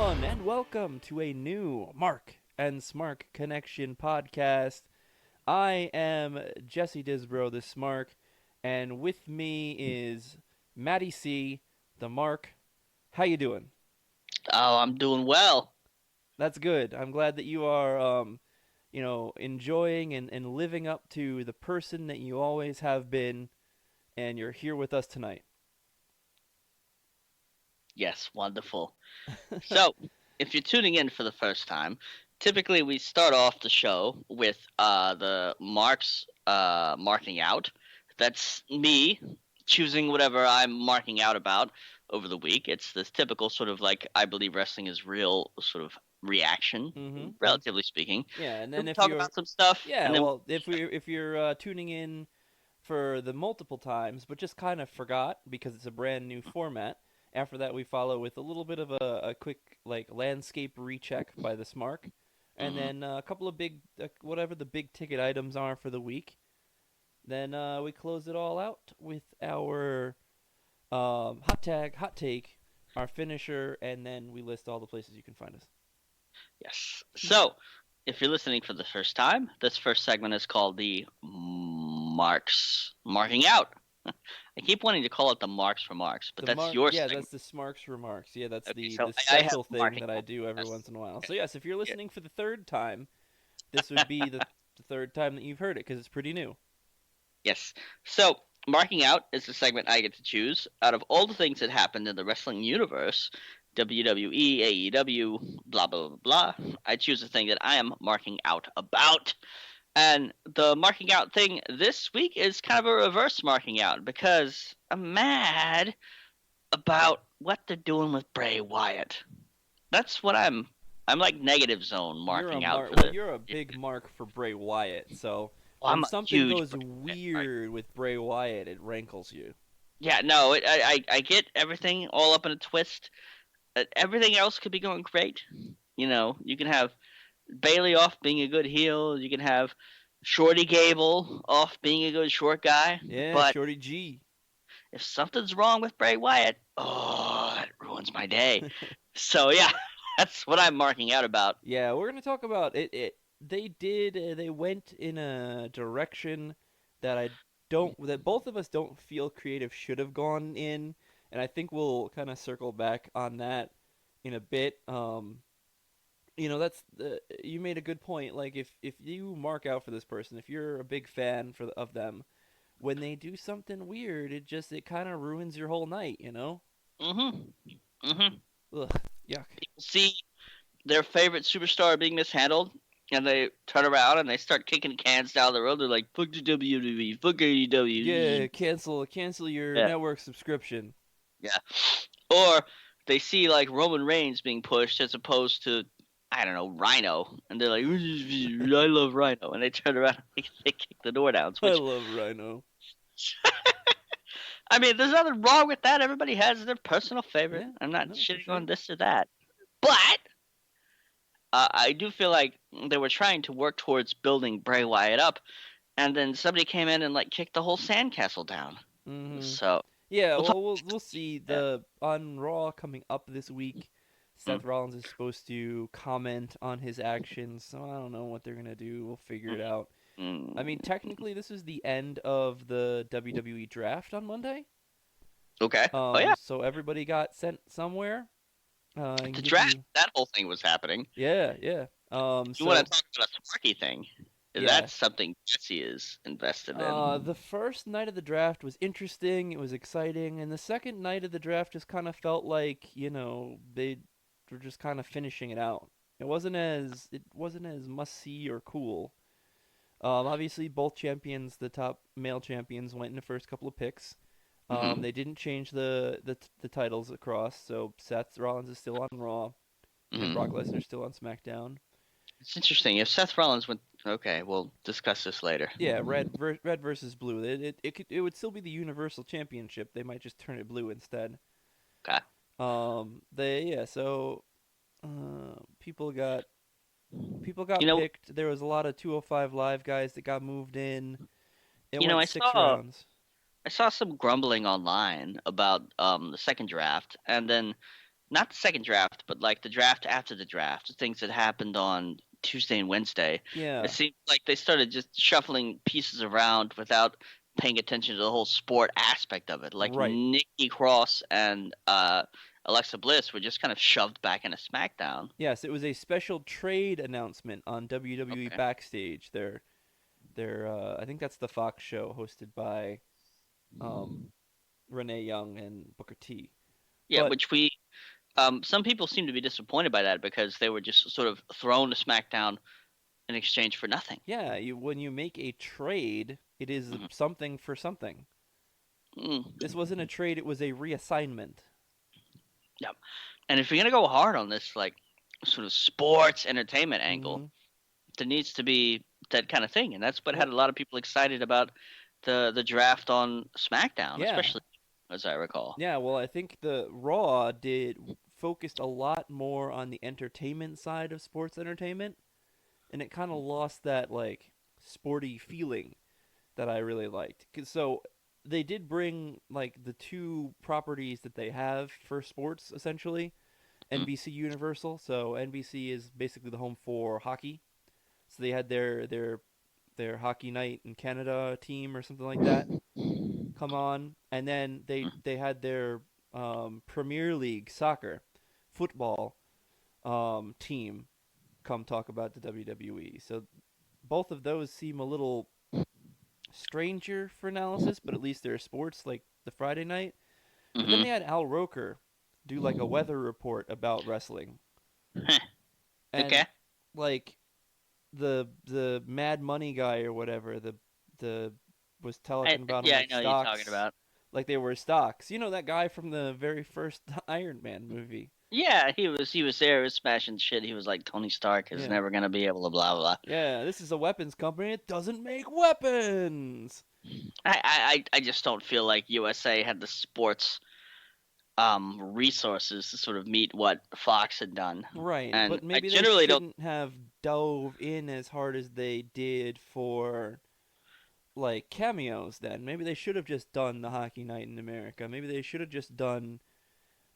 everyone, and welcome to a new Mark and Smark Connection podcast. I am Jesse Disbro, the Smark, and with me is Maddie C, the Mark. How you doing? Oh, I'm doing well. That's good. I'm glad that you are, enjoying and living up to the person that you always have been, and you're here with us tonight. Yes, wonderful. So, if you're tuning in for the first time, typically we start off the show with the marks marking out. That's me choosing whatever I'm marking out about over the week. It's this typical sort of like I believe wrestling is real sort of reaction, Mm-hmm. relatively speaking. Yeah, and Then then we if talk you're, about some stuff, yeah, and then well, if you're tuning in for the multiple times, but just kind of forgot because it's a brand new format. After that, we follow with a little bit of a quick like landscape recheck by the Smark, and Mhm. then a couple of big whatever the big ticket items are for the week. Then we close it all out with our hot take, our finisher, and then we list all the places you can find us. Yes. So, if you're listening for the first time, this first segment is called the marking out. I keep wanting to call it the marks for marks, but The that's mark, your yeah, segment. that's the Smarks remarks. Yeah, that's Okay, the so the I have special thing marking that I out. do every Yes. once in a while. Okay. So yes, if you're Yeah. listening for the third time, this would be the third time that you've heard it because it's pretty new. Yes. So, marking out is the segment I get to choose out of all the things that happened in the wrestling universe, WWE, AEW, blah blah blah blah. I choose the thing that I am marking out about. And the marking out thing this week is kind of a reverse marking out because I'm mad about what they're doing with Bray Wyatt. That's what I'm like negative zone You're a marking out mark. for Well, the. you're a big mark for Bray Wyatt. So Well, when I'm a something huge goes Bray Wyatt mark. weird with Bray Wyatt, it rankles you. Yeah, no, I get everything all up in a twist. Everything else could be going great. You can have Bailey off being a good heel. You can have Shorty Gable off being a good short guy. Yeah, But Shorty G. if something's wrong with Bray Wyatt, oh, it ruins my day. So yeah, that's what I'm marking out about. Yeah, we're gonna talk about it. They did. They went in a direction that I don't. That both of us don't feel creative should have gone in, and I think we'll kind of circle back on that in a bit. That's you made a good point. Like if you mark out for this person, if you're a big fan of them, when they do something weird, it kind of ruins your whole night. Mhm. Mhm. Ugh, yuck. People see their favorite superstar being mishandled, and they turn around and they start kicking cans down the road. They're like, "Fuck the WWE, fuck Yeah, AEW." cancel your Yeah, network subscription. yeah. Or they see like Roman Reigns being pushed as opposed to I don't know Rhino, and they're like, "I love Rhino," and they turn around and they kick the door down. I Which love Rhino. I mean, there's nothing wrong with that. Everybody has their personal favorite. Yeah, I'm not no, for shitting on sure. this or that, but I do feel like they were trying to work towards building Bray Wyatt up, and then somebody came in and like kicked the whole sandcastle down. Hmm. So Yeah, we'll talk. well, we'll see. Yeah. The on Raw coming up this week, Mm, Seth Rollins is supposed to comment on his actions. So I don't know what they're gonna do. We'll figure it out. I mean, mm. technically, this is the end of the WWE draft on Monday. Okay. Oh yeah, So everybody got sent somewhere. I can the give draft. you. That whole thing was happening. Yeah, yeah. You want So to talk about a Sparky thing? yeah. That's something Jesse is invested in. The first night of the draft was interesting. It was exciting, and the second night of the draft just kind of felt like they were just kind of finishing it out. It wasn't as must see or cool. Obviously, both champions, the top male champions, went in the first couple of picks. Hmm. They didn't change the titles across, so Seth Rollins is still on Raw, and Brock Hmm. Lesnar's still on SmackDown. It's interesting. If Seth Rollins went, okay, we'll discuss this later. Yeah, red versus blue. It would still be the Universal Championship. They might just turn it blue instead. Okay. They yeah. So uh, people got people You got know, picked. There was a lot of 205 live guys that got moved in. It you know, went I 6 saw rounds. I saw some grumbling online about the second draft, and then not the second draft, but like the draft after the draft, the things that happened on Tuesday and Wednesday. It Yeah, seemed like they started just shuffling pieces around without paying attention to the whole sport aspect of it. Like right. Nikki Cross and Alexa Bliss were just kind of shoved back into SmackDown. Yes, it was a special trade announcement on WWE Okay. Backstage. I think that's the Fox show hosted by um, Renee Young and Booker T. Yeah, But which some people seem to be disappointed by that because they were just sort of thrown to SmackDown in exchange for nothing. yeah, when you make a trade, it is Hmm. something for something. Mm. This wasn't a trade; it was a reassignment. Yeah. And if you're gonna go hard on this, like sort of sports entertainment angle, Hmm. there needs to be that kind of thing, and that's what had Well, a lot of people excited about the draft on SmackDown, yeah, especially as I recall. yeah. Well, I think the Raw did focused a lot more on the entertainment side of sports entertainment, and it kind of lost that like sporty feeling that I really liked. So they did bring like the two properties that they have for sports essentially, Mm. NBC Universal. So NBC is basically the home for hockey. So they had their hockey night in Canada team or something like that come on, and then they had their Premier League soccer football team come talk about the WWE. So both of those seem a little stranger for analysis, but at least they're sports like the Friday night. But then they Mm-hmm. had Al Roker do like a weather report about wrestling, and Okay. like the Mad Money guy or whatever the was talking about them Yeah, I like know what you're talking stocks, about. like they were stocks. You know that guy from the very first Iron Man movie. Yeah, he was there, he was smashing shit. He was like Tony Stark is Yeah. never gonna be able to blah blah. Yeah, this is a weapons company. It doesn't make weapons. I just don't feel like USA had the sports resources to sort of meet what Fox had done. Right, And but I maybe they generally don't. shouldn't have dove in as hard as they did for like cameos then. Maybe they should have just done the hockey night in America. Maybe they should have just done,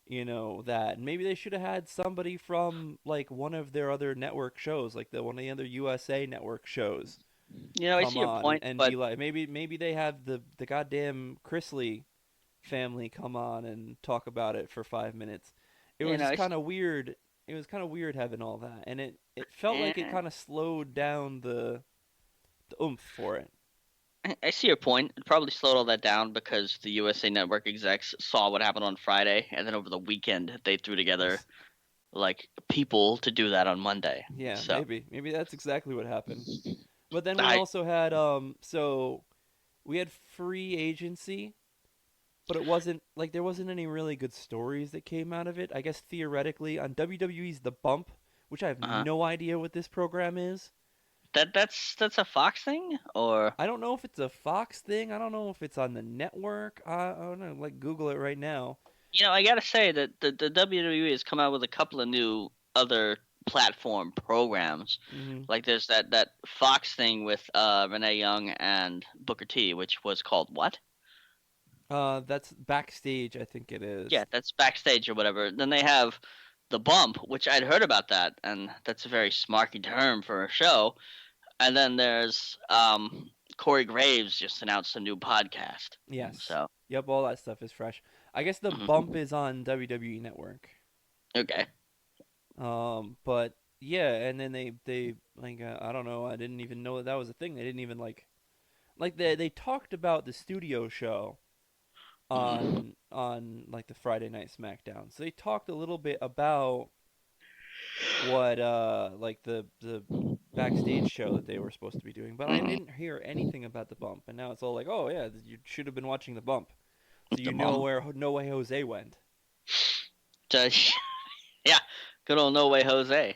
that. Maybe they should have had somebody from like one of their other network shows, like the one of the other USA network shows I come see your on and, point, and but be like maybe they have the goddamn Chrisley family come on and talk about it for 5 minutes. It was just I, kind of weird. It was kind of weird having all that, and it felt like it eh, kind of slowed down the oomph for it. I see your point. It probably slowed all that down because the USA Network execs saw what happened on Friday, and then over the weekend they threw together like people to do that on Monday. Yeah, So maybe that's exactly what happened. But then we I also had so we had free agency, but it wasn't like there wasn't any really good stories that came out of it. I guess theoretically on WWE's The Bump, which I have uh, no idea what this program is. that's a Fox thing, or I don't know if it's a Fox thing. I don't know if it's on the network. I don't know. Like Google it right now. I gotta say that the WWE has come out with a couple of new other platform programs. Hmm. Like there's that Fox thing with Renee Young and Booker T, which was called what? That's backstage. I think it is. Yeah, that's backstage or whatever. Then they have the bump, which I'd heard about that, and that's a very smarky term for a show. And then there's Corey Graves just announced a new podcast. Yes. So Yep. All that stuff is fresh. I guess the bump mhm. is on WWE Network. Okay. But yeah, and then they like I don't know. I didn't even know that was a thing. They didn't even like they talked about the studio show Mhm. on like the Friday Night SmackDown. So they talked a little bit about what like the backstage show that they were supposed to be doing, but I Mhm. didn't hear anything about the bump. And now it's all like, oh yeah, you should have been watching the bump, so The you know bump. where No Way Jose went. So, yeah, good old No Way Jose.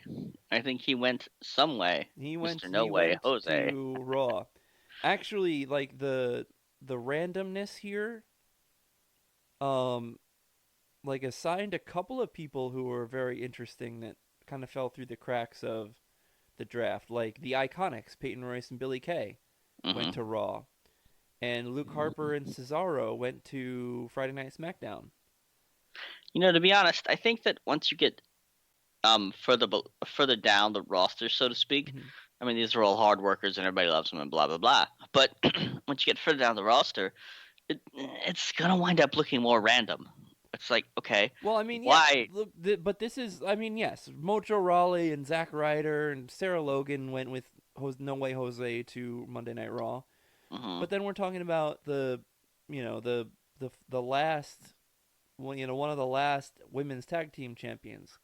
I think he went some way, He Mister went No he Way went Jose. to Raw. Actually, like the randomness here, um, like assigned a couple of people who were very interesting that kind of fell through the cracks of the draft, like the Iconics, Peyton Royce and Billy Kay, went to Hmm. Raw, and Luke Harper and Cesaro went to Friday Night SmackDown. To be honest, I think that once you get further down the roster, so to speak. Hmm. I mean, these are all hard workers and everybody loves them and blah blah blah. But once you get further down the roster, it's gonna wind up looking more random. It's like, okay, Well, I mean, yeah, why? look, but this is, I mean, yes, Mojo Rawley and Zack Ryder and Sarah Logan went with No Way Jose to Monday Night Raw. Hmm. But then we're talking about you know, the last, well, one of the last women's tag team champions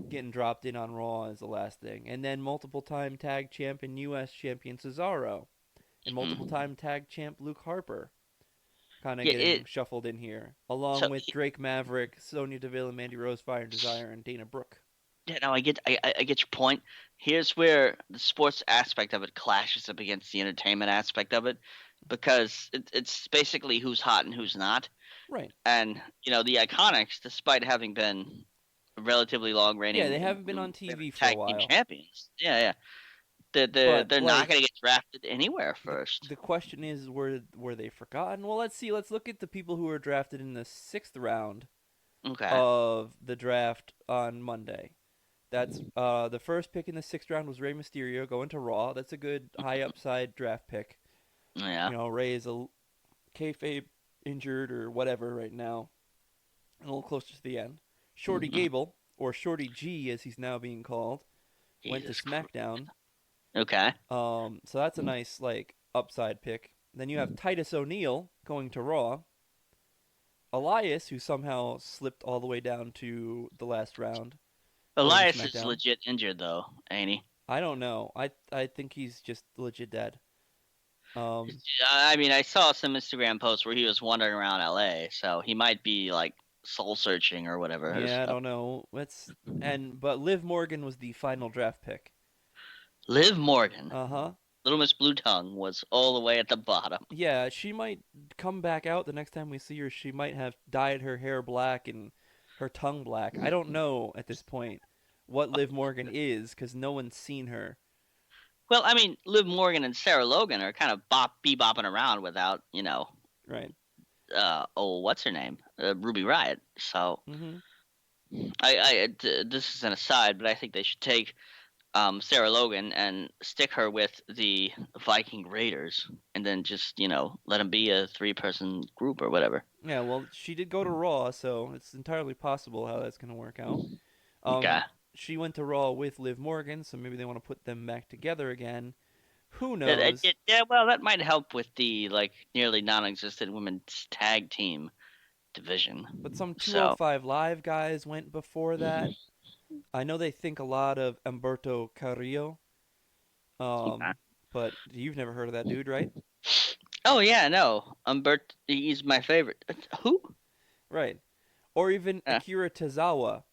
getting dropped in on Raw as the last thing, and then multiple time tag champ and U.S. champion Cesaro, and multiple Hmm. time tag champ Luke Harper, kind of Yeah, getting shuffled in here, so along with Drake Maverick, Sonya Deville, Mandy Rose, Fire and Desire, and Dana Brooke. yeah, no, I get your point. Here's where the sports aspect of it clashes up against the entertainment aspect of it, because it's basically who's hot and who's not. Right. And the Iconics, despite having been relatively long Yeah, they reigning haven't been on TV for a tag team while, champions. Yeah, yeah. but They're not like going to get drafted anywhere the first. the question is, were they forgotten? Well, let's see. Let's look at the people who were drafted in the sixth round Okay. of the draft on Monday. That's the first pick in the sixth round was Rey Mysterio going to Raw. That's a good high upside draft pick. Yeah. Rey is a kayfabe injured or whatever right now, a little closer to the end. Shorty Gable, or Shorty G as he's now being called, went to Jesus Christ. SmackDown. Okay. So that's a nice like upside pick. Then you have Titus O'Neil going to Raw. Elias, who somehow slipped all the way down to the last round, going to Elias is SmackDown. legit injured though, ain't he? I don't know. I think he's just legit dead. Um, I mean, I saw some Instagram posts where he was wandering around LA, so he might be like soul searching or whatever. yeah, I So. don't know. But Liv Morgan was the final draft pick. Liv Morgan, Uh huh. Little Miss Blue Tongue, was all the way at the bottom. Yeah, she might come back out the next time we see her. She might have dyed her hair black and her tongue black. I don't know at this point what Liv Morgan is because no one's seen her. Well, I mean, Liv Morgan and Sarah Logan are kind of bebopping around without, Right. what's her name, Ruby Riot. So Mm-hmm. this is an aside, but I think they should take Sarah Logan and stick her with the Viking Raiders, and then just let them be a three-person group or whatever. Yeah. Well, she did go to Raw, so it's entirely possible how that's gonna work out. Okay. She went to Raw with Liv Morgan, so maybe they want to put them back together again. Who knows? Yeah, well, that might help with the like nearly non-existent women's tag team division. But some So 205 Live guys went before that. I know they think a lot of Humberto Carrillo, okay. um, but you've never heard of that dude, right? Oh yeah, no, Umbert, he's my favorite. Who? Right. Or even Uh, Akira Tozawa.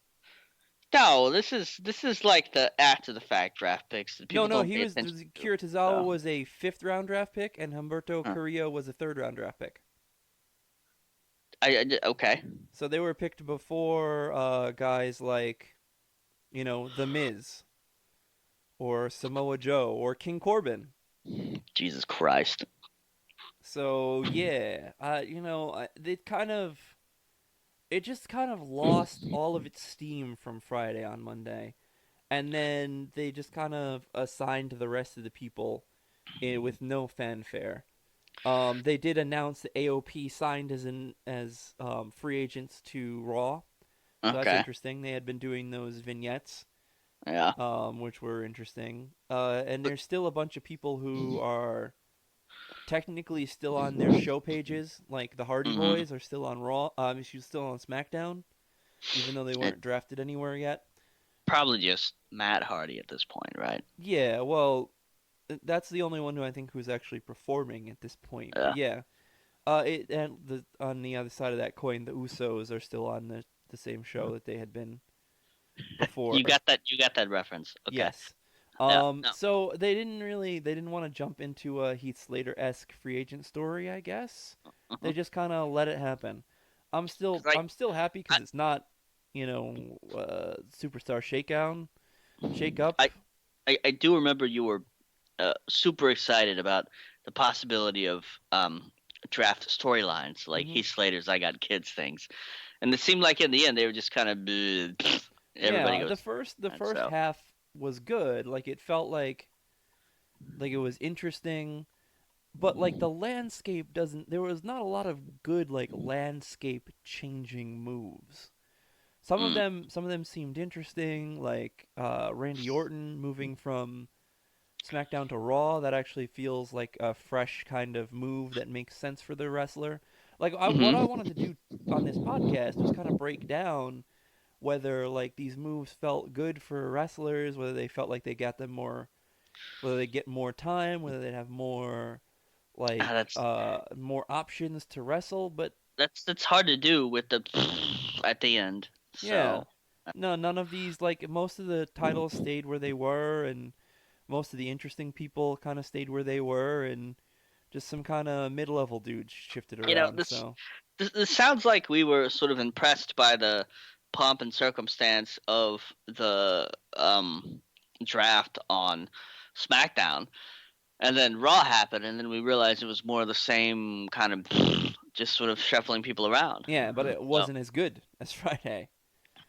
no, this is like the after the fact draft picks that No, people no, don't pay attention to. Akira Tozawa So, was a fifth round draft pick, and Humberto huh. Carrillo was a third round draft pick. Okay. So they were picked before guys like, The Miz, or Samoa Joe, or King Corbin. Jesus Christ. So yeah, it just kind of lost all of its steam from Friday on Monday, and then they just kind of assigned the rest of the people with no fanfare. They did announce that AOP signed as free agents to Raw, so that's Okay. interesting. They had been doing those vignettes, Yeah. which were interesting. And there's still a bunch of people who are technically still on their show pages, like the Hardy Hmm. Boys are still on Raw. She's still on SmackDown, even though they And weren't drafted anywhere yet. probably just Matt Hardy at this point, right? Yeah, well, that's the only one who I think who's actually performing at this point. But Yeah. yeah, on the other side of that coin, the Usos are still on the same show that they had been before. You got that. You got that reference. Okay. Yes. Yeah. No. So they didn't want to jump into a Heath Slater esque free agent story. I guess they Mhm. just kind of let it happen. I'm 'Cause, still like, I'm still happy I, because it's not superstar shakedown shake up. I I do remember you were super excited about the possibility of draft storylines like Hmm. Heath Slater's "I Got Kids" things, And it seemed like in the end they were just kind of everybody Yeah, goes. the And first so, half was good. Like it felt like it was interesting, but like the landscape doesn't. There was not a lot of good like landscape changing moves. mm, Some of them seemed interesting, like Randy Orton moving from SmackDown to Raw. That actually feels like a fresh kind of move that makes sense for the wrestler. Like what I hmm wanted to do on this podcast was kind of break down whether like these moves felt good for wrestlers, whether they felt like they got them more, whether they get more time, whether they have more that's more options to wrestle. But that's hard to do with the at the end. yeah, So, no, none of these like most of the titles stayed where they were, and most of the interesting people kind of stayed where they were, and just some kind of mid-level dudes shifted around. this, So this sounds like we were sort of impressed by the pomp and circumstance of the draft on SmackDown, and then Raw happened, and then we realized it was more of the same kind of just sort of shuffling people around. yeah, but it So, wasn't as good as Friday.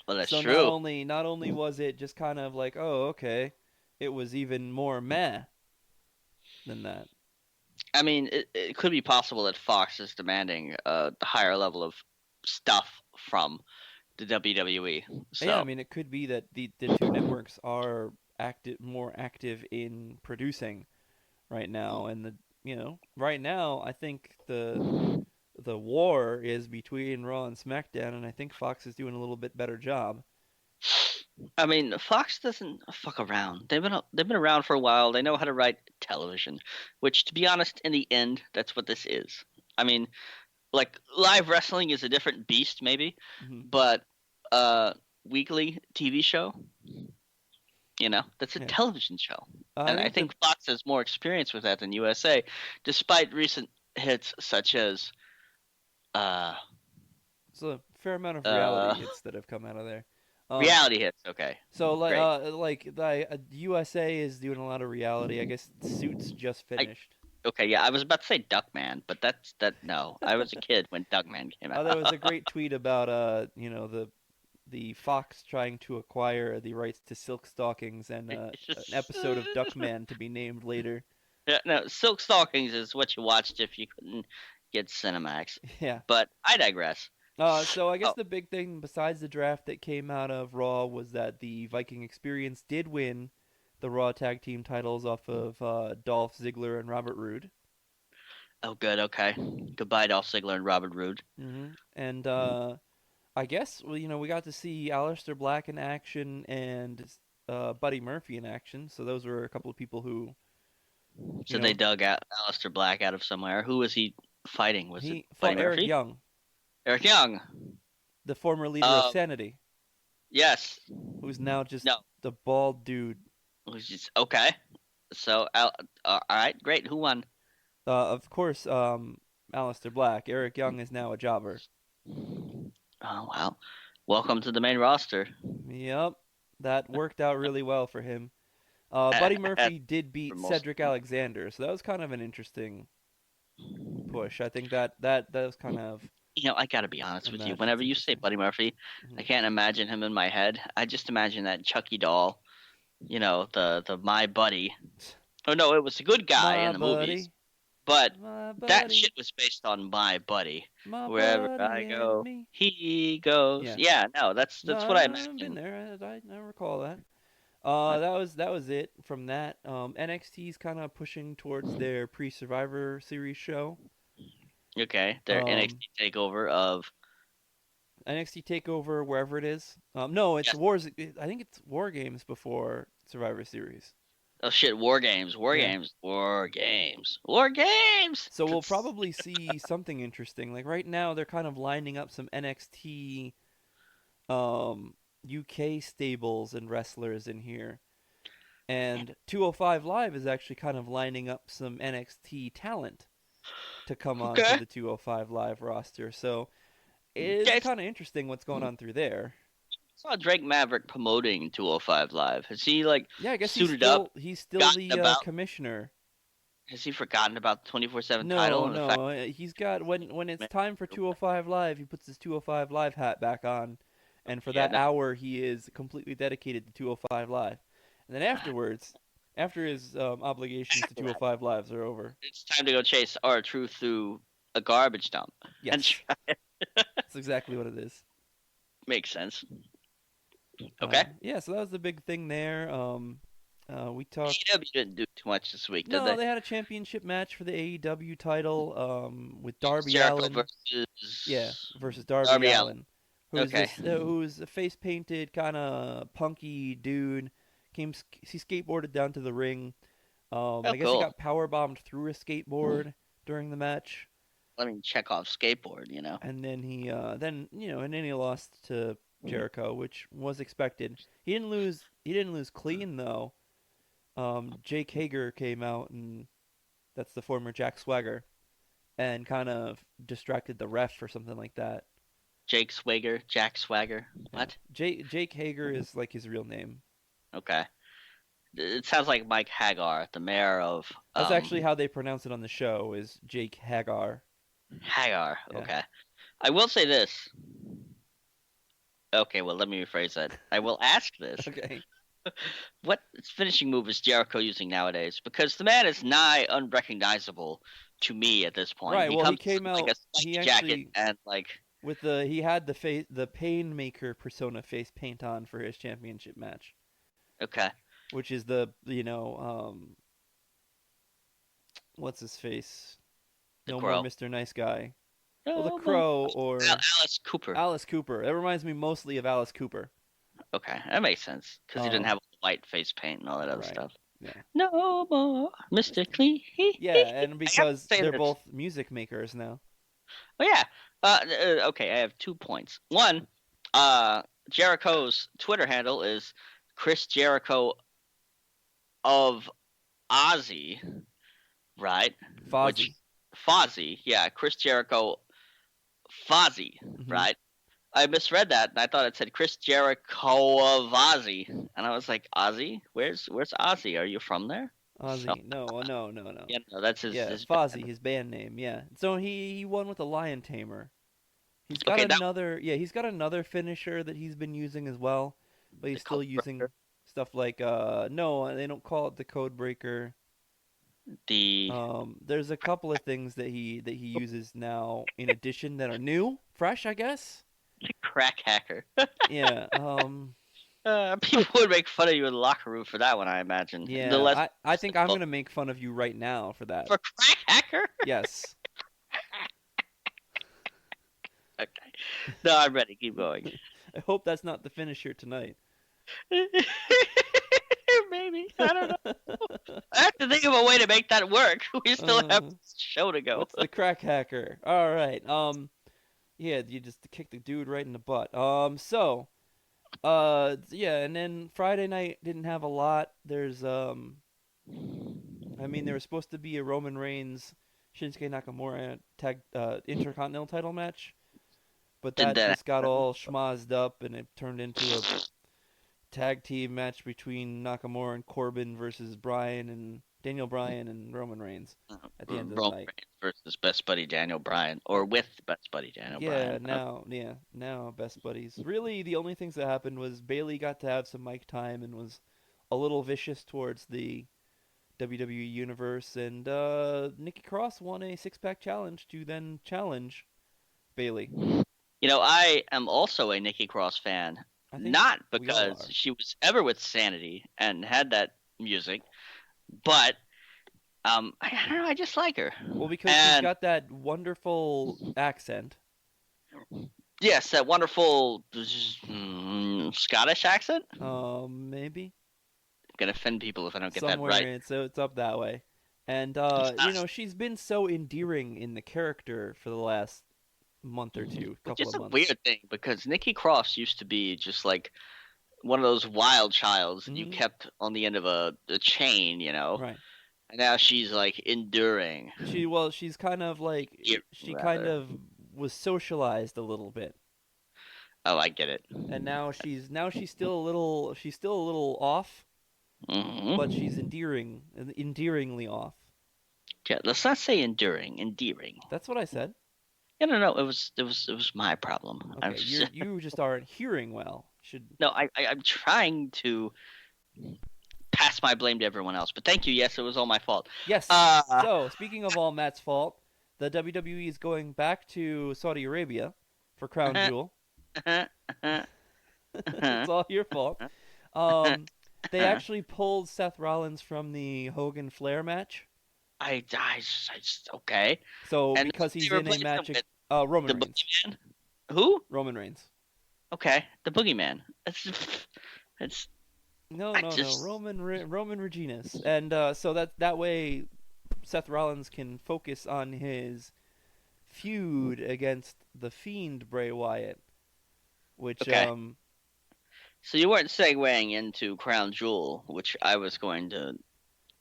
well, that's So true. not only was it just kind of like, oh, okay, it was even more meh than that. I mean, it could be possible that Fox is demanding the higher level of stuff from the WWE. Yeah, I So, mean, it could be that the two networks are more active in producing right now, and right now I think the war is between Raw and SmackDown, and I think Fox is doing a little bit better job. I mean, Fox doesn't fuck around. They've been around for a while. They know how to write television, which, to be honest, in the end, that's what this is. I mean, like live wrestling is a different beast, maybe, Hmm. but weekly TV show, that's a Yeah, television show, I and I think the think Fox has more experience with that than USA, despite recent hits such as uh it's a fair amount of uh reality hits that have come out of there. Um, reality hits. Okay, so great. like the USA is doing a lot of reality. I guess Suits just I finished. Okay, yeah, I was about to say Duckman, but that's that. No, I was a kid when Duckman came There was a out. great tweet about the Fox trying to acquire the rights to silk stockings and It's an just episode of Duckman to be named later. yeah, no, Silk Stockings is what you watched if you couldn't get Cinemax. Yeah. But I digress. So I guess Oh, the big thing besides the draft that came out of Raw was that the Viking Experience did win the Raw Tag Team titles off of Dolph Ziggler and Robert Roode. oh, good. Okay, goodbye, Dolph Ziggler and Robert Roode. And I guess well, we got to see Aleister Black in action and Buddy Murphy in action. So those were a couple of people who, you So they know, dug out Aleister Black out of somewhere. Who was he fighting? Was it he Buddy fought Eric Murphy? Young, Eric Young. the former leader of Uh, Sanity, yes. who's now just No. the bald dude. Who's just okay? So, all right, great. Who won? Of course, Aleister Black. Eric Young is now a jobber. Oh wow. Welcome to the main roster. Yep, that worked out really well for him. Buddy At Murphy did for beat most Cedric Alexander, so that was kind of an interesting push. I think that was kind of I gotta be honest a with you. match that's Whenever you say interesting. Buddy Murphy, I Hmm. can't imagine him in my head. I just imagine that Chucky doll. The My Buddy. Oh no, it was a good guy in My the movies, buddy, but my that buddy, shit was based on My Buddy. my Wherever I buddy and go, me. he goes. Yeah, Yeah, no, no, that's what I I've been imagine. there. I recall that. Uh, That was it from that. NXT's kind of pushing towards their pre-Survivor Series show. Okay, their Um, NXT takeover of NXT Takeover wherever it is. No, it's yes. Wars. I think it's War Games before Survivor Series. Oh shit, War Games, War Yeah. Games, War Games, War Games. So we'll That's probably see something interesting. Like right now, they're kind of lining up some NXT um, UK stables and wrestlers in here, and 205 Live is actually kind of lining up some NXT talent to come on to okay. the 205 Live roster. So it is Okay, kind of interesting what's going on through there. saw Drake Maverick promoting 205 Live. Has he like Yeah, I guess suited up, he's still gotten the about? commissioner. Has he forgotten about the 24/7 title No, and the fact? no, he's got when it's time for 205 Live, he puts his 205 Live hat back on, and for Yeah, that no, hour he is completely dedicated to 205 Live. And then afterwards, after his obligations to after that, 205 Lives are over, it's time to go chase our truth through a garbage dump and yes, try. that's exactly what it is. Makes sense. Okay. Yeah, so that was the big thing there. We talked. AEW didn't do too much this week, did No, they? they had a championship match for the AEW title with Chris Darby Jericho Allin. Yeah, versus versus Darby Darby Allin. Allin, who's Okay. this who's a face painted kind of punky dude. He skateboarded down to the ring. Oh, I guess he cool. got power bombed through a skateboard during the match, Let me check off skateboard. and then he lost to Jericho, which was expected. He didn't lose clean though. Jake Hager came out, and that's the former Jack Swagger, and kind of distracted the ref or something like that. Jake Swagger, Jack Swagger. Yeah, What? Jake Hager is like his real name. Okay. It sounds like Mike Hagar, the mayor of That's actually how they pronounce it on the show is Jake Hagar. Hagar. Yeah. Okay. I will say this. Okay, well, let me rephrase that. I will ask this. Okay. What finishing move is Jericho using nowadays? Because the man is nigh unrecognizable to me at this point. Right. He Well, he comes came in like out. a He spiked jacket actually and like he had the Painmaker persona face paint on for his championship match, okay, which is the what's his face? the No more Crow. Mr. Nice Guy. Well, the No, no. Crow or Alice Cooper. Alice Cooper. That reminds me mostly of Alice Cooper. Okay, that makes sense because he didn't Um. have white face paint and all that other Right. stuff. Yeah. No more mystically. Yeah, and I have to because say they're this. both music makers now. Oh yeah. Okay, I have 2 points. One, Jericho's Twitter handle is Chris Jericho of Ozzy, right? Which Fozzy. Fozzy, yeah, Chris Jericho Fozzy, Hmm. right? I misread that and I thought it said Chris Jericho of Ozzy, and I was like, Ozzy? Where's Ozzy? Are you from there? So Ozzy. No, no, no, no. yeah, no, that's his Yeah, his Fozzy, band. his band name. Yeah. So he won with the Lion Tamer. Okay, that He's got another finisher that he's been using as well, but the he's code still using breaker, stuff like no, they don't call it the code breaker. the There's a couple of things that he uses now in addition that are new, fresh, I guess. crack hacker. Yeah. People would make fun of you in the locker room for that one, I imagine. The Yeah, less I think I'm gonna make fun of you right now for that. for crack hacker. Yes. Okay, no, I'm ready. Keep going. I hope that's not the finisher tonight. Maybe I don't know. I have to think of a way to make that work. We still have uh, this show to go. what's the crack hacker? All right. Yeah, you just kick the dude right in the butt. Yeah, and then Friday night didn't have a lot. I mean, there was supposed to be a Roman Reigns Shinsuke Nakamura tag Intercontinental title match, but Did that that just got happen? all schmozzed up, and it turned into a tag team match between Nakamura and Corbin versus Daniel Bryan and Roman Reigns at the end of the Roman night. Reigns versus best buddy Daniel Bryan, or with best buddy Daniel Yeah, Bryan. now best buddies. Really, the only things that happened was Bailey got to have some mic time and was a little vicious towards the WWE universe, and Nikki Cross won a six-pack challenge to then challenge Bailey. I am also a Nikki Cross fan, I think not we all because are. she was ever with Sanity and had that music, but I don't know, I just like her. Well, because she's And got that wonderful accent. yes, that wonderful Scottish accent. Maybe I'm gonna offend people if I don't get that somewhere right. it's up that way. And It's not, she's been so endearing in the character for the last month or two, which couple is of a months. weird thing because Nikki Cross used to be just like one of those wild childs that you Hmm. kept on the end of a chain. Right. And now she's like enduring, She's kind of like she kind rather. of was socialized a little bit, Oh, I get it. and now she's still a little off, but she's Hmm. endearingly off. Yeah, let's not say enduring, endearing. That's what I said. Yeah, no, no, it was my problem. I'm Okay, just you just aren't hearing well. Should no, I'm trying to pass my blame to everyone else. But thank you. Yes, it was all my fault. Yes. Uh, So, speaking of all Matt's fault, the WWE is going back to Saudi Arabia for Crown Jewel. It's all your fault. Um, they actually pulled Seth Rollins from the Hogan Flair match. okay. So, And because they he's in a replaced him match, with Roman the Reigns. Boogeyman. Who? Roman Reigns. Okay, the Boogeyman. It's No, I no, no. just Roman Reginus, and so that way Seth Rollins can focus on his feud against the Fiend Bray Wyatt, which okay. So you weren't segueing into Crown Jewel, which I was going to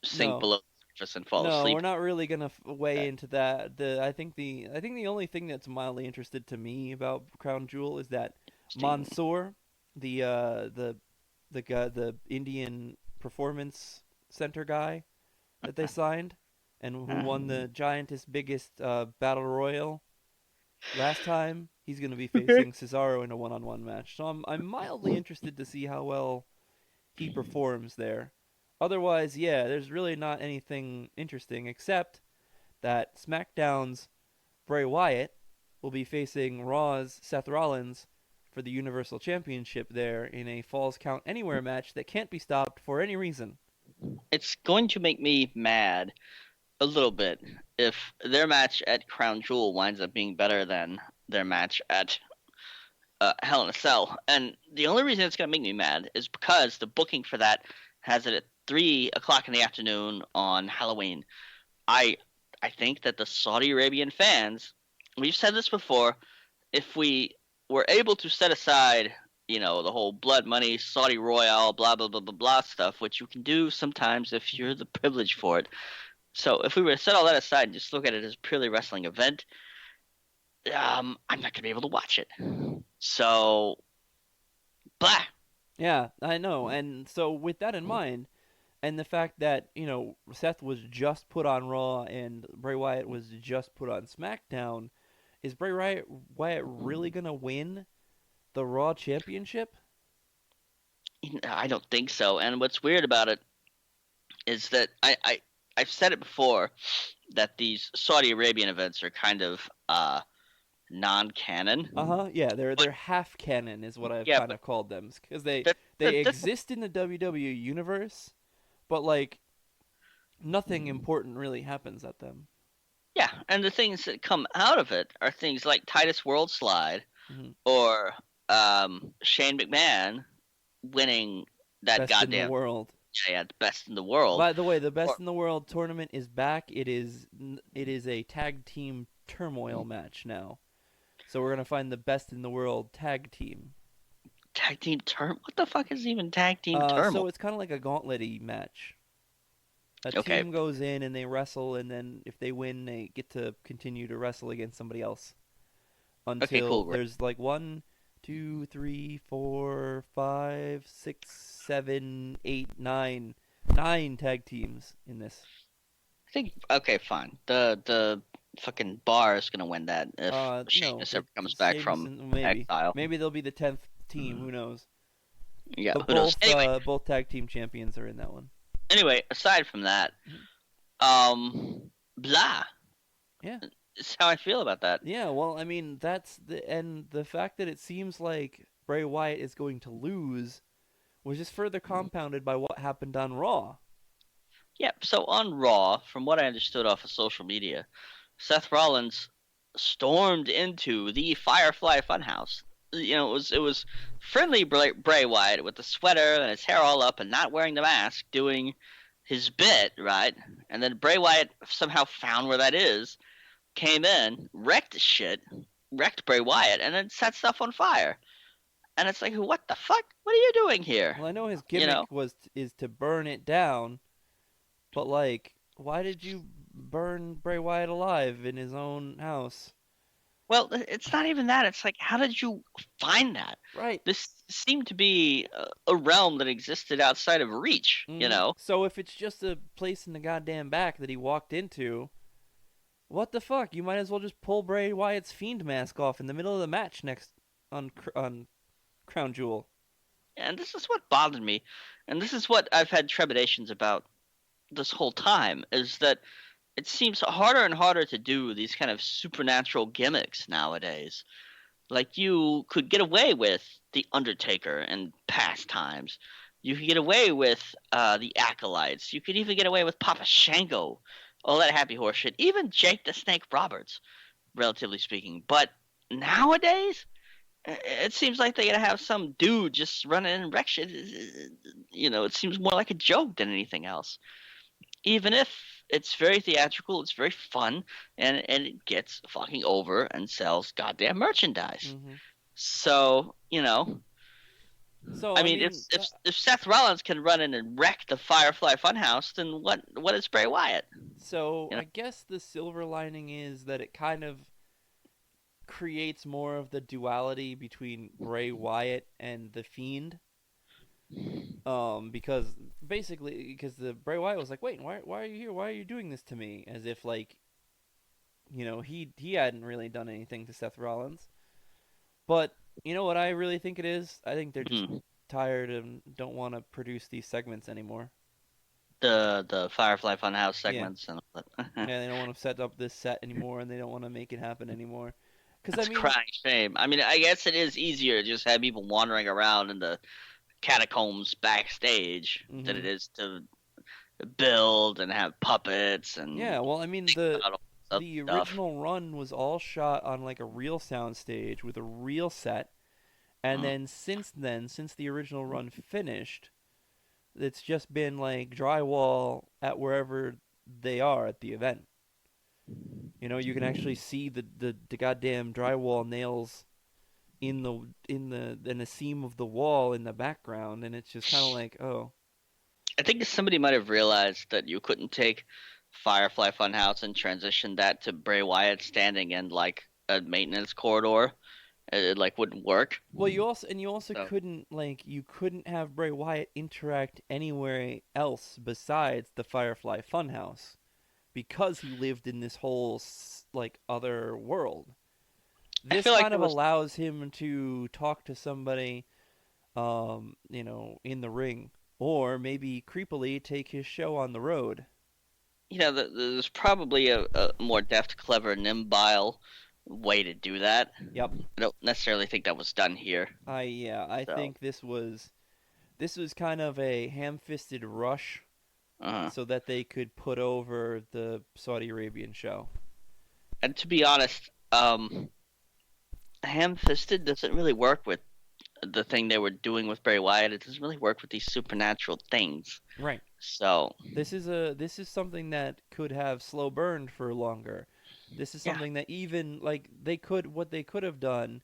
sink no, below the surface and fall no, we're asleep. not really gonna weigh Okay. into that. I think the only thing that's mildly interested to me about Crown Jewel is that Interesting. Mansoor, the Indian performance center guy that they signed, and who Huh. won the giantest biggest battle royal last time, he's going to be facing Cesaro in a one-on-one match. So I'm mildly interested to see how well he performs there. Otherwise, yeah, there's really not anything interesting except that SmackDown's Bray Wyatt will be facing Raw's Seth Rollins for the Universal Championship there in a Falls Count Anywhere match that can't be stopped for any reason. It's going to make me mad a little bit if their match at Crown Jewel winds up being better than their match at Hell in a Cell. And the only reason it's going to make me mad is because the booking for that has it at 3 o'clock in the afternoon on Halloween. I I think that the Saudi Arabian fans, we've said this before, if we were able to set aside, the whole blood money, Saudi royale, blah blah blah blah blah stuff, which you can do sometimes if you're the privileged for it. So if we were to set all that aside and just look at it as a purely wrestling event, I'm not gonna be able to watch it. So blah. Yeah, I know. And so with that in mind, and the fact that Seth was just put on Raw and Bray Wyatt was just put on SmackDown, is Bray Wyatt really gonna win the Raw Championship? I don't think so. And what's weird about it is that I've said it before that these Saudi Arabian events are kind of Uh non-canon. huh. Yeah, they're But they're half canon is what I've yeah, kind but of called them because they that, they that's exist in the WWE universe, but like nothing important really happens at them. yeah, and the things that come out of it are things like Titus World Slide Hmm. or Shane McMahon winning that Best in the goddamn world. yeah, the best in the world. By the way, the Or Best in the World tournament is back. It is a tag team turmoil match now. So we're gonna find the Best in the World tag team. tag team term. What the fuck is even tag team So turmoil? it's kind of like a gauntlet match. A Okay, team goes in and they wrestle, and then if they win, they get to continue to wrestle against somebody else okay, until cool, great. there's like one, two, three, four, five, six, 7, 8, 9 tag teams in this. I think okay, fine. The fucking bar is gonna win that if No, Sheamus ever comes it's back from Jameson. Maybe, exile. maybe they'll be the 10th team. Who knows? Yeah, But who knows? both tag team champions are in that one. Anyway, aside from that, Mhm. blah. Yeah, Is how I feel about that. yeah. Well, I mean, the fact that it seems like Bray Wyatt is going to lose was just further compounded by what happened on Raw. Yeah. So on Raw, from what I understood off of social media, Seth Rollins stormed into the Firefly Fun House. It was friendly Bray Wyatt with the sweater and his hair all up and not wearing the mask, doing his bit right. And then Bray Wyatt somehow found where that is, came in, wrecked shit, wrecked Bray Wyatt, and then set stuff on fire. And it's like, what the fuck? What are you doing here? Well, I know his You know? gimmick is to burn it down, but like, why did you burn Bray Wyatt alive in his own house? Well, it's not even that. It's like, how did you find that? Right. This seemed to be a realm that existed outside of reach, you know? So if it's just a place in the goddamn back that he walked into, what the fuck? You might as well just pull Bray Wyatt's fiend mask off in the middle of the match next on Crown Jewel. And this is what bothered me. And this is what I've had trepidations about this whole time is that it seems harder and harder to do these kind of supernatural gimmicks nowadays. Like you could get away with the Undertaker and past times. You could get away with the Acolytes. You could even get away with Papa Shango, all that happy horse shit. Even Jake the Snake Roberts, relatively speaking. But nowadays, it seems like they're gonna have some dude just running in wreck shit. You know, it seems more like a joke than anything else. Even if it's very theatrical, it's very fun, and it gets fucking over and sells goddamn merchandise. Mm-hmm. So you know, So I I mean, mean, if Seth Rollins can run in and wreck the Firefly Fun House, then what is Bray Wyatt? so You know, I guess the silver lining is that it kind of creates more of the duality between Bray Wyatt and the Fiend. Because basically, because the Bray Wyatt was like, wait, why are you here? Why are you doing this to me? As if like, he hadn't really done anything to Seth Rollins. But you know what I really think it is? I think they're just hmm. tired and don't want to produce these segments anymore. The Firefly Fun House Yeah, segments and all that. yeah, they don't want to set up this set anymore, and they don't want to make it happen anymore. Because I That's a mean, crying shame. I mean, I guess it is easier to just have people wandering around in the catacombs backstage than hmm it is to build and have puppets and yeah, well, I mean think about all this the other stuff. original run was all shot on like a real sound stage with a real set. And Mm. then, since the original run finished, it's just been like drywall at wherever they are at the event. You can actually see the goddamn drywall nails in the seam of the wall in the background, and it's just kind of like, oh, I think somebody might have realized that you couldn't take Firefly Funhouse and transition that to Bray Wyatt standing in like a maintenance corridor. It like wouldn't work. well, you also So couldn't have Bray Wyatt interact anywhere else besides the Firefly Funhouse because he lived in this whole like other world. I This feel like kind there of was, allows him to talk to somebody, in the ring, or maybe creepily take his show on the road. there's probably a more deft, clever, nimble way to do that. Yep. I don't necessarily think that was done here. I So, think this was kind of a ham-fisted rush uh so that they could put over the Saudi Arabian show. and to be honest, ham-fisted doesn't really work with the thing they were doing with Bray Wyatt. It doesn't really work with these supernatural things. Right. So, This is something that could have slow burned for longer. This is yeah, something that even like what they could have done,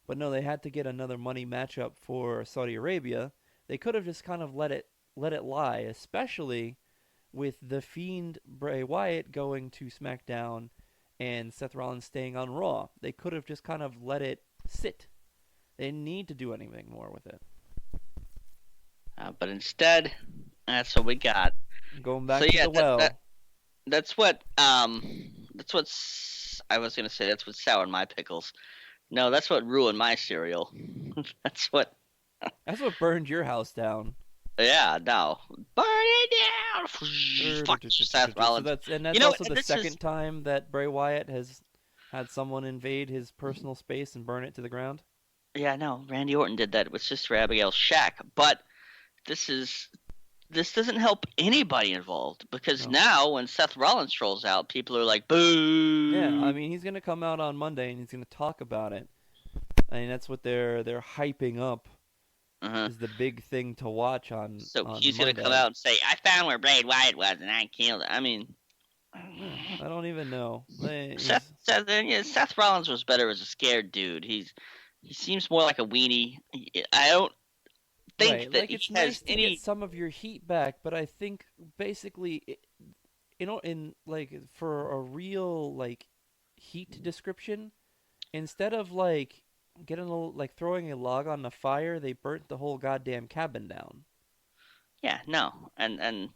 but no, they had to get another money matchup for Saudi Arabia. They could have just kind of let it lie, especially with the Fiend Bray Wyatt going to SmackDown and Seth Rollins staying on Raw. They could have just kind of let it sit. They didn't need to do anything more with it. but instead, that's what we got. Going So back to yeah, the that well. that's what's I was gonna say that's what soured my pickles. No, that's what ruined my cereal. That's what. That's what burned your house down. Yeah, no, burn it down. Fuck Seth So Rollins. that's You know, also and the this is second time that Bray Wyatt has had someone invade his personal space and burn it to the ground. yeah, no, Randy Orton did that with Sister Abigail's shack, but this is this doesn't help anybody involved because No. now when Seth Rollins trolls out, people are like, Yeah, I "Boo!" mean he's gonna come out on Monday and he's gonna talk about it. I mean that's what they're hyping up Uh-huh. is the big thing to watch So on he's gonna come Monday. out and say, "I found where Bray Wyatt was and I killed it." I mean, Yeah, I don't even know. Seth Rollins was better as a scared dude. He seems more like a weenie. I don't think Right, that like he it's nice has to get any. some of your heat back, but I think basically, in like for a real like heat description, Instead of like like throwing a log on the fire, they burnt the whole goddamn cabin down. Yeah, no, and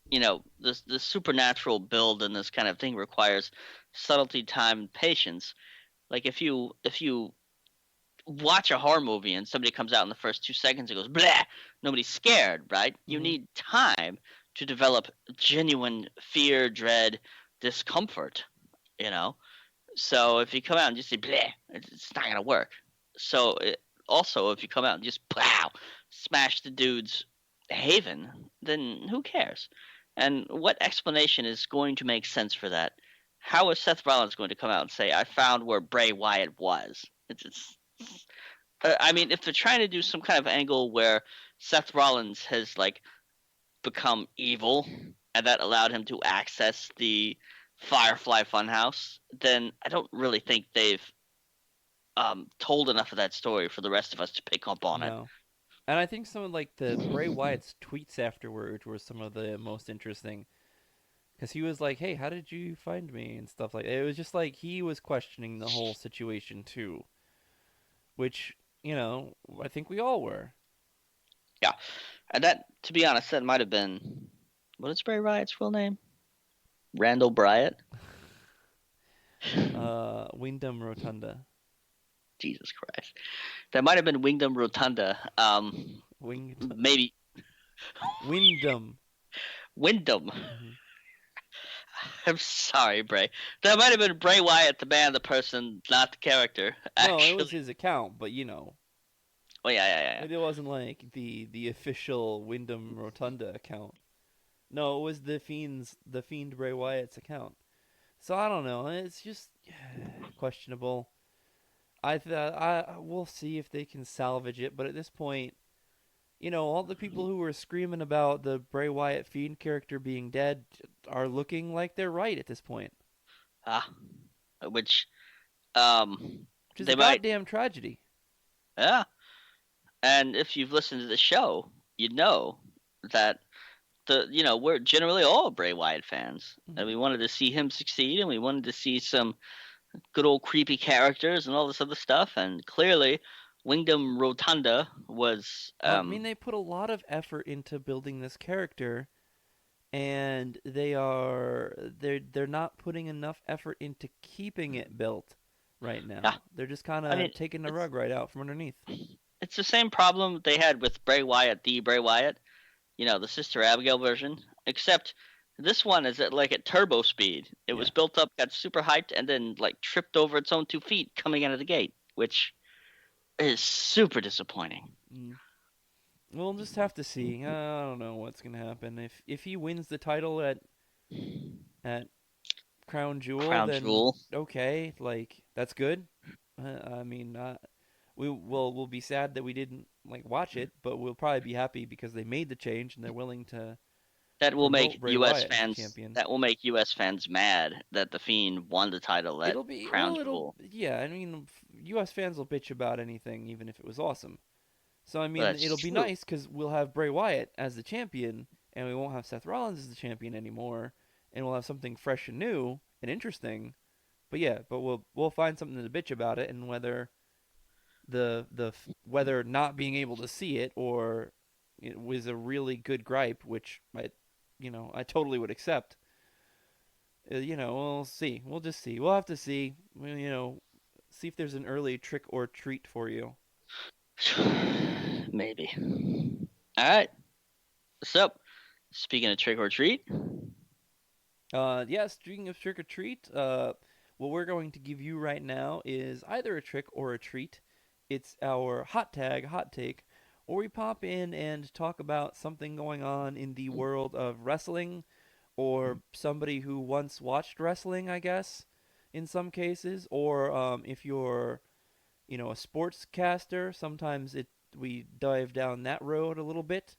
the supernatural build in this kind of thing requires subtlety, time, and patience. Like if you watch a horror movie and somebody comes out in the first 2 seconds and goes blah, nobody's scared, right? You Hmm. need time to develop genuine fear, dread, discomfort. You know, so if you come out and just say bleh, it's not gonna work. So also, if you come out and just pow, smash the dude's haven, then who cares? And what explanation is going to make sense for that? How is Seth Rollins going to come out and say, "I found where Bray Wyatt was"? I mean, if they're trying to do some kind of angle where Seth Rollins has like become evil and that allowed him to access the Firefly Fun House, then I don't really think they've told enough of that story for the rest of us to pick up on it. No. And I think some of like the Bray Wyatt's tweets afterward were some of the most interesting because he was like, "Hey, how did you find me?" and stuff like that. It was just like he was questioning the whole situation too, which I think we all were. Yeah, and that, to be honest, that might have been what is Bray Wyatt's real name? Randall Bryant. Wyndham Rotunda. Jesus Christ, that might have been Wingdom Rotunda. Winged Maybe Wyndham. Wyndham. Hmm. I'm sorry, Bray. That might have been Bray Wyatt, the man, the person, not the character. Well, it was Actually. his account, but Oh yeah, yeah, yeah. it wasn't like the official Wyndham Rotunda account. No, it was the fiend Bray Wyatt's account. So I don't know. It's just questionable. I we'll see if they can salvage it, but at this point, all the people who were screaming about the Bray Wyatt fiend character being dead are looking like they're right at this point, Ah, which um, which is a they might. goddamn tragedy. Yeah, and if you've listened to the show, you know that we're generally all Bray Wyatt fans, and Hmm. we wanted to see him succeed, and we wanted to see some good old creepy characters and all this other stuff, and clearly, Wingdom Rotunda was I mean, they put a lot of effort into building this character, and they're not putting enough effort into keeping it built right yeah. now. They're just kind I mean, of taking the it's rug right out from underneath. it's the same problem they had with Bray Wyatt, the Bray Wyatt, the Sister Abigail version, except this one is at turbo speed. It Yeah. was built up, got super hyped, and then like tripped over its own 2 feet coming out of the gate, which is super disappointing. Mm. We'll just have to see. I don't know what's gonna happen. If he wins the title at Crown Jewel, Crown then Jewel. okay, like that's good. I mean, we'll be sad that we didn't like watch it, but we'll probably be happy because they made the change and they're willing to That will promote make Bray U.S. Wyatt as a fans. champion. That will make U.S. fans mad that the Fiend won the title at It'll be Crown well, it'll Jewel. yeah. I mean, U.S. fans will bitch about anything, even if it was awesome. So I But mean, that's it'll be true. nice because we'll have Bray Wyatt as the champion, and we won't have Seth Rollins as the champion anymore, and we'll have something fresh and new and interesting. But yeah, but we'll find something to bitch about it, and whether not being able to see it or it was a really good gripe, which I totally would accept. We'll see. We'll just see. We'll have to see. See if there's an early trick or treat for you. Maybe. All right. So, speaking of trick or treat, Yeah, speaking of trick or treat, what we're going to give you right now is either a trick or a treat. It's our hot tag, hot take, where we pop in and talk about something going on in the world of wrestling, or somebody who once watched wrestling, I guess, in some cases, or if you're, a sportscaster, sometimes we dive down that road a little bit.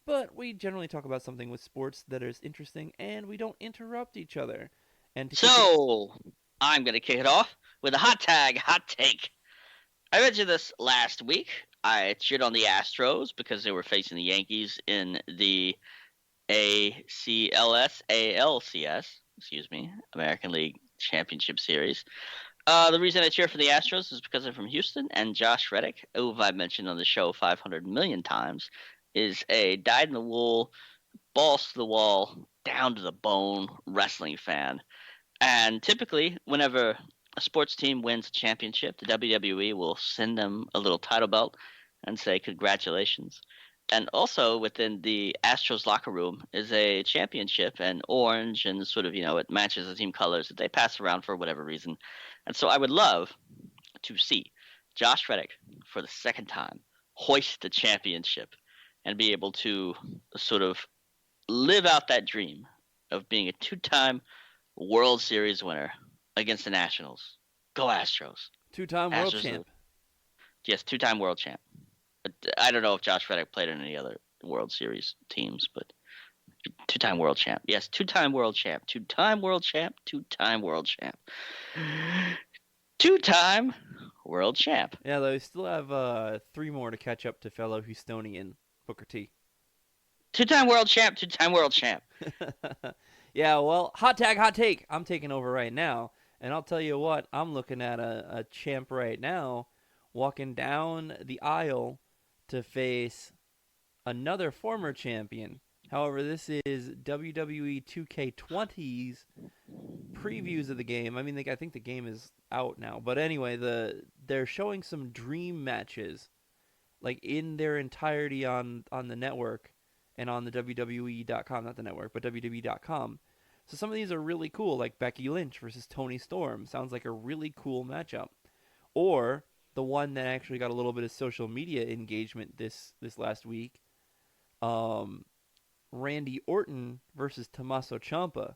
But we generally talk about something with sports that is interesting and we don't interrupt each other. And to kick it, so I'm gonna kick it off with a hot tag, hot take. I mentioned this last week. I cheered on the Astros because they were facing the Yankees in the ACLS, ALCS, excuse me, American League Championship Series. The reason I cheer for the Astros is because I'm from Houston, and Josh Reddick, who I've mentioned on the show 500 million times, is a dyed-in-the-wool, balls to the wall, down to the bone wrestling fan. And typically, whenever a sports team wins a championship, the WWE will send them a little title belt and say congratulations. And also within the Astros locker room is a championship and orange and sort of, it matches the team colors that they pass around for whatever reason. And so I would love to see Josh Reddick for the second time hoist the championship and be able to sort of live out that dream of being a two-time World Series winner against the Nationals. Go Astros. Two-time world Astros are, champ. yes, two-time world champ. I don't know if Josh Reddick played in any other World Series teams, but two-time world champ. Yes, two-time world champ. Two-time world champ. Two-time world champ. Two-time world champ. Yeah, though we still have three more to catch up to fellow Houstonian Booker T. Two-time world champ. Two-time world champ. Yeah, well, hot tag, hot take. I'm taking over right now, and I'll tell you what. I'm looking at a champ right now, walking down the aisle to face another former champion. However, this is WWE 2K20's previews of the game. I mean, I think the game is out now, but anyway, they're showing some dream matches, like in their entirety on the network and on the WWE.com, not the network, but WWE.com. So some of these are really cool, like Becky Lynch versus Toni Storm. Sounds like a really cool matchup. Or the one that actually got a little bit of social media engagement this last week, um, Randy Orton versus Tommaso Ciampa.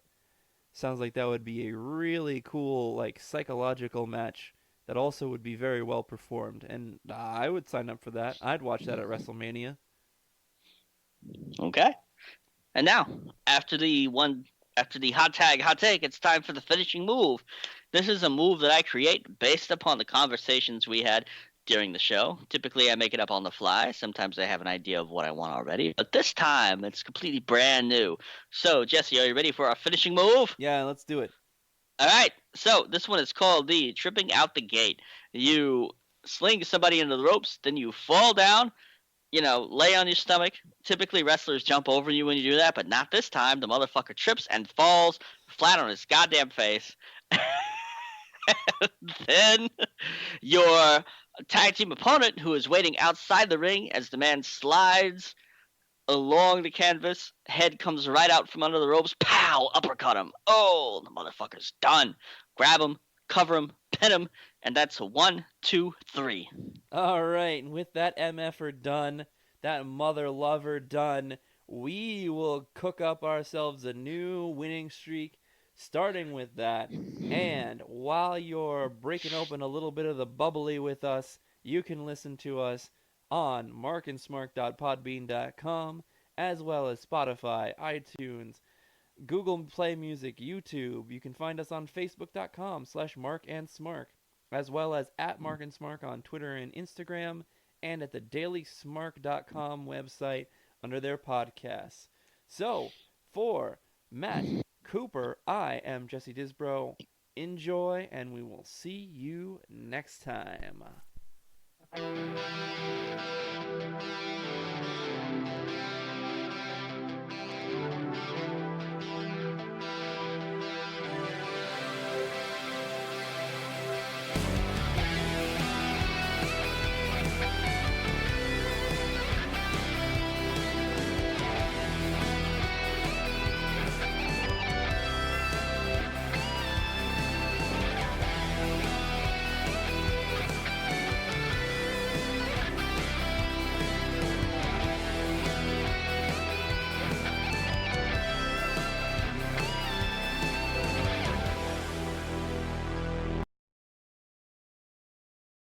Sounds like that would be a really cool, like, psychological match that also would be very well performed. And I would sign up for that. I'd watch that at WrestleMania. Okay. And now, after the hot tag, hot take, it's time for the finishing move. This is a move that I create based upon the conversations we had during the show. Typically, I make it up on the fly. Sometimes I have an idea of what I want already, but this time it's completely brand new. So, Jesse, are you ready for our finishing move? Yeah, let's do it. All right. So, this one is called the tripping out the gate. You sling somebody into the ropes, then you fall down, lay on your stomach. Typically, wrestlers jump over you when you do that, but not this time. The motherfucker trips and falls flat on his goddamn face. Then your tag team opponent, who is waiting outside the ring as the man slides along the canvas, head comes right out from under the ropes. Pow! Uppercut him. Oh, the motherfucker's done. Grab him, cover him, pin him, and that's a 1, 2, 3. All right, and with that MFer done, that mother lover done, we will cook up ourselves a new winning streak, starting with that. And while you're breaking open a little bit of the bubbly with us, you can listen to us on markandsmark.podbean.com, as well as Spotify, iTunes, Google Play Music, YouTube. You can find us on facebook.com/markandsmark, as well as at Mark and Smark on Twitter and Instagram, and at the dailysmark.com website under their podcasts. So, for Matt Cooper, I am Jesse Disbro. Enjoy, and we will see you next time.